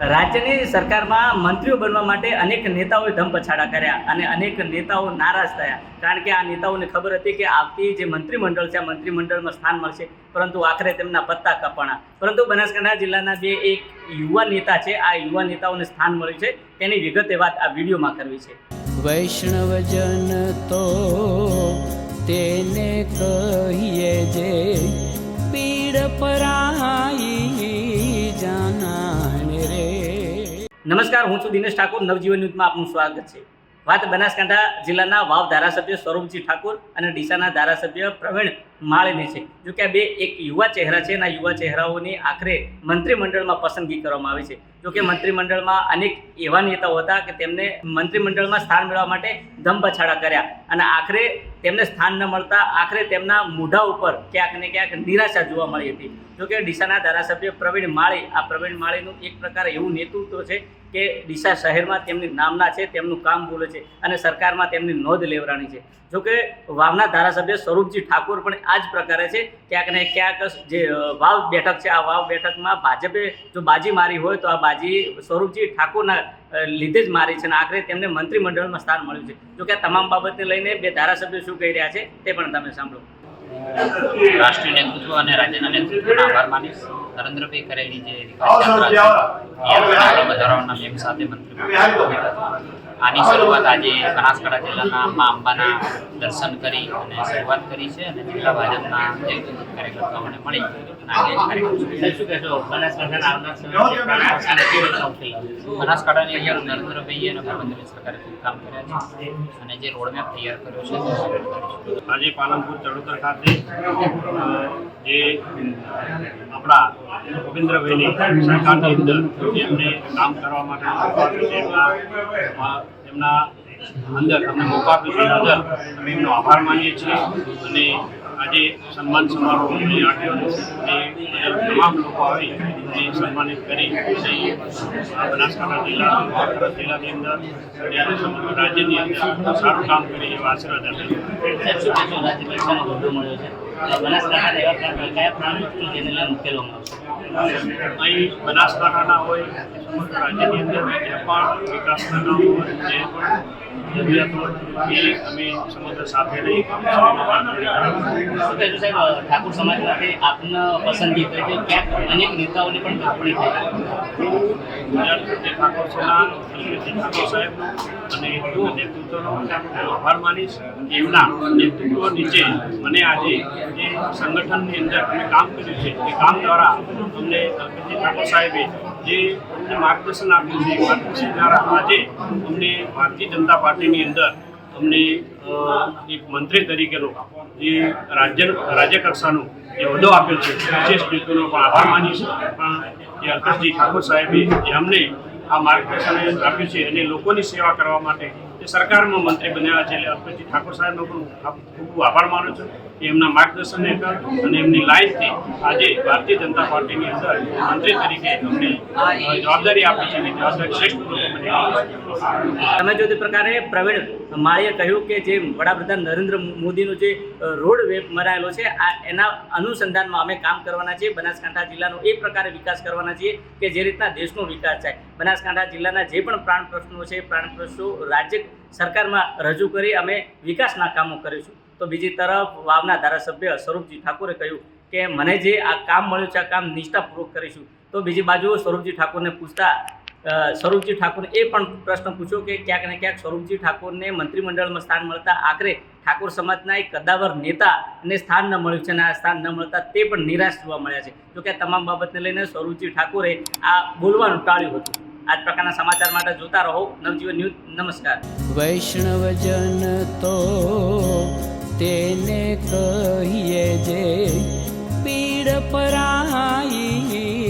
રાજ્યની સરકારમાં મંત્રીઓ બનવા માટે અનેક નેતાઓએ ધમપછાડા કર્યા અને અનેક નેતાઓ નારાજ થયા, કારણ કે આ નેતાઓને ખબર હતી કે આવતી જે મંત્રીમંડળ છે આ મંત્રીમંડળમાં સ્થાન મળશે, પરંતુ આખરે તેમના પત્તા કપાણા. પરંતુ બનાસકાંઠા જિલ્લાના જે એક યુવા નેતા છે, આ યુવા નેતાઓને સ્થાન મળ્યું છે, તેની વિગતે વાત આ વિડીયોમાં કરવી છે. વૈષ્ણવજન તો તેને કહીએ જે પીડ પરાઈ જાનાને રે. નમસ્કાર, હું છું દિનેશ ઠાકોર. નવજીવન ન્યૂઝમાં આપનું સ્વાગત છે. વાત બનાસકાંઠા જિલ્લાના વાવ ધારાસભ્ય સ્વરૂપજી ઠાકોર અને ડીસાના ધારાસભ્ય પ્રવીણ માળીની છે. જો કે આ બે એક યુવા ચહેરા છે અને આ યુવા ચહેરાઓની આખરે મંત્રીમંડળમાં પસંદગી કરવામાં આવી છે. જો કે મંત્રીમંડળમાં અનેક એવા નેતાઓ હતા કે તેમને મંત્રીમંડળમાં સ્થાન મેળવવા માટે ધમપછાડા કર્યા અને આખરે તેમને સ્થાન ન મળતા આખરે તેમના મોઢા ઉપર ક્યાંક ને ક્યાંક નિરાશા જોવા મળી હતી. જો કે ડીસાના ધારાસભ્ય પ્રવીણ માળી, આ પ્રવીણ માળીનું એક પ્રકારે એવું નેતૃત્વ છે કે ડીસા શહેરમાં તેમની નામના છે, તેમનું કામ બોલે છે અને સરકારમાં તેમની નોંધ લેવરાણી છે. જો કે વાવના ધારાસભ્ય સ્વરૂપજી ઠાકોર પણ આ જ પ્રકારે છે. ક્યાંક ને ક્યાંક જે વાવ બેઠક છે, આ વાવ બેઠકમાં ભાજપે જો બાજી મારી હોય તો આ બાજી સ્વરૂપજી ઠાકોરના લીધે જ મારી છે અને આખરે તેમને મંત્રીમંડળમાં સ્થાન મળ્યું છે. જો કે આ તમામ બાબતને લઈને બે ધારાસભ્યો શું કહી રહ્યા છે તે પણ તમે સાંભળો. રાષ્ટ્રીય નેતૃત્વ અને રાજ્યના નેતૃત્વનો આભાર માનીશ. નરેન્દ્રભાઈ કરેલી જે વિકાસ યાત્રા છે એ વધારવાના નેમ સાથે મંત્રી આની શરૂઆત આજે બનાસકાંઠા જિલ્લાના મા અંબાના દર્શન કરી અને શરૂઆત કરી છે અને જિલ્લા ભાજપના જે કાર્યકર્તાઓને મળી અને આજે કાર્યક્રમ શું કહેશો? બનાસકાંઠાની અંદર નરેન્દ્રભાઈ અને ભૂપેન્દ્ર સરકારે ખૂબ કામ કર્યા છે અને જે રોડમેપ તૈયાર કર્યો છે. આજે પાલનપુર ચડોતર ખાતે જે આપણા ભૂપેન્દ્રભાઈની સરકારની અંદર જેમને કામ કરવા માટે એમના અંદર અમને મોકો આપ્યો છે, અંદર અમે એમનો આભાર માનીએ છીએ અને આજે સન્માન સમારોહ રાખ્યો અને તમામ લોકો આવી અને સન્માનિત કરી બનાસકાંઠા જિલ્લાની અંદર અને સમગ્ર રાજ્યની અંદર સારું કામ કરી એવા આશીર્વાદ અહીં બનાસકાંઠાના હોય સમગ્ર રાજ્યની અંદર જે પણ વિકાસના કામ હોય, જે પણ જરૂરિયાત હોય એ અમે સમગ્ર સાથે રહી ઠાકોર સમાજમાંથી આપને પસંદગી કરી છે. ક્યાંક અનેક નેતાઓની પણ કાપણી થઈ. ઠાકોર સમાજ ઠાકોર સાહેબનો અને નેતૃત્વનો આભાર માનીશ. એમના નેતૃત્વ નીચે મને આજે જે સંગઠનની અંદર અમે કામ કર્યું છે એ કામ દ્વારા અમને ઠાકોર સાહેબે જે માર્ગદર્શન આપ્યું છે એ માર્ગદર્શન દ્વારા આજે અમને ભારતીય જનતા પાર્ટીની અંદર અમને એક મંત્રી તરીકેનો જે રાજ્ય કક્ષાનો જે હોદ્દો આપ્યો છે વિશેષ નેતૃત્વનો પણ આભાર માનીશ. પણ જે અલ્પેશજી ઠાકોર સાહેબે જે અમને આ માર્ગદર્શન આપ્યું છે અને લોકોની સેવા કરવા માટે જે સરકારમાં મંત્રી બન્યા છે એટલે અલ્પેશજી ઠાકોર સાહેબનો પણ ખૂબ આભાર માનું છું. એમના માર્ગદર્શન હેઠળ અને એમની લાઈનથી આજે ભારતીય જનતા પાર્ટીની અંદર મંત્રી તરીકે અમને જવાબદારી આપી છે અને જવાબદારી શ્રેષ્ઠ લોકો બની. તમે જો તે પ્રકારે પ્રવીણ માળીએ કહ્યું કે જે વડાપ્રધાન નરેન્દ્ર મોદીનો જે રોડ વેપ બનાવેલો છે આ એના અનુસંધાનમાં અમે કામ કરવાના છીએ. બનાસકાંઠા જિલ્લાનો એ પ્રકારે વિકાસ કરવાના છીએ કે જે રીતના દેશનો વિકાસ થાય. બનાસકાંઠા જિલ્લાના જે પણ પ્રાણ પ્રશ્નો છે પ્રાણ પ્રશ્નો રાજ્ય સરકારમાં રજૂ કરી અમે વિકાસના કામો કરીશું. તો બીજી તરફ વાવના ધારાસભ્ય સ્વરૂપજી ઠાકોરે કહ્યું કે મને જે આ કામ મળ્યું છે આ કામ નિષ્ઠાપૂર્વક કરીશું. તો બીજી બાજુ સ્વરૂપજી ઠાકોરને પૂછતા સ્વરૂપજી ઠાકોરે એ પણ પ્રશ્ન પૂછ્યો કે ક્યાંક ને ક્યાંક સ્વરૂપજી ઠાકોરને મંત્રીમંડળમાં સ્થાન મળતા આખરે ઠાકોર સમાજના એક કદાવર નેતાને સ્થાન ન મળ્યું છે અને આ સ્થાન ન મળતા તે પણ નિરાશ જોવા મળ્યા છે. જોકે તમામ બાબતને લઈને સ્વરૂપજી ઠાકોરે આ બોલવાનું ટાળ્યું હતું. આ જ પ્રકારના સમાચાર માટે જોતા રહો નવજીવન ન્યૂઝ. નમસ્કાર. વૈષ્ણવજન તો તેને કહીએ જે પીડ પરાઈ